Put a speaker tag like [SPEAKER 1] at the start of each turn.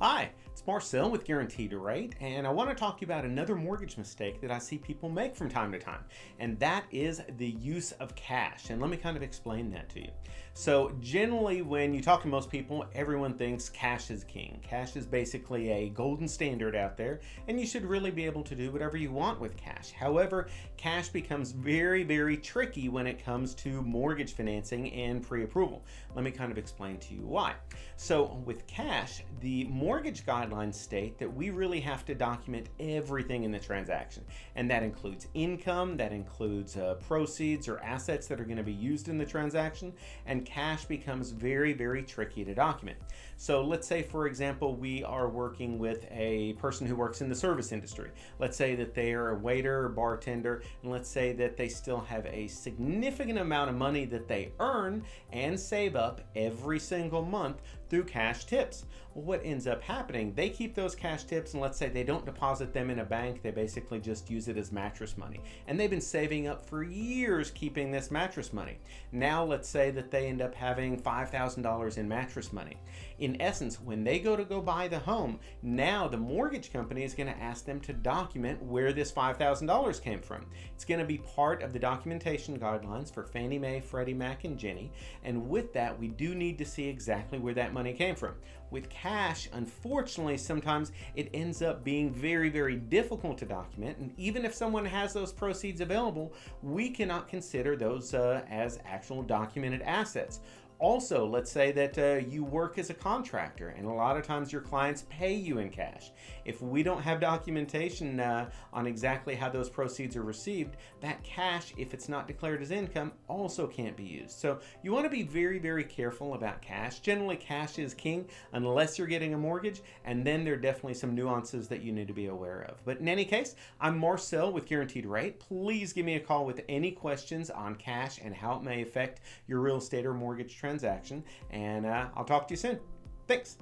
[SPEAKER 1] Hi, it's Marcel with Guaranteed Rate, and I want to talk to you about another mortgage mistake that I see people make from time to time, and that is the use of cash. And let me kind of explain that to you. So generally, when you talk to most people, everyone thinks cash is king. Cash is basically a golden standard out there, and you should really be able to do whatever you want with cash. However, cash becomes very, very tricky when it comes to mortgage financing and pre-approval. Let me kind of explain to you why. So with cash, the mortgage guidelines state that we really have to document everything in the transaction, and that includes income, that includes proceeds or assets that are going to be used in the transaction, and cash becomes very, very tricky to document. So let's say, for example, we are working with a person who works in the service industry. Let's say that they are a waiter or bartender, and let's say that they still have a significant amount of money that they earn and save up every single month through cash tips. Well, what ends up happening, they keep those cash tips, and let's say they don't deposit them in a bank, they basically just use it as mattress money. And they've been saving up for years keeping this mattress money. Now let's say that they end up having $5,000 in mattress money. In essence, when they go buy the home, now the mortgage company is going to ask them to document where this $5,000 came from. It's going to be part of the documentation guidelines for Fannie Mae, Freddie Mac, and Ginnie, and with that, we do need to see exactly where that money came from. With cash, unfortunately, sometimes it ends up being very, very difficult to document, and even if someone has those proceeds available, we cannot consider those as actual documented assets. Also, let's say that you work as a contractor, and a lot of times your clients pay you in cash. If we don't have documentation on exactly how those proceeds are received, that cash, if it's not declared as income, also can't be used. So you want to be very, very careful about cash. Generally, cash is king unless you're getting a mortgage, and then there are definitely some nuances that you need to be aware of. But in any case, I'm Marcel with Guaranteed Rate. Please give me a call with any questions on cash and how it may affect your real estate or mortgage transaction, and I'll talk to you soon. Thanks.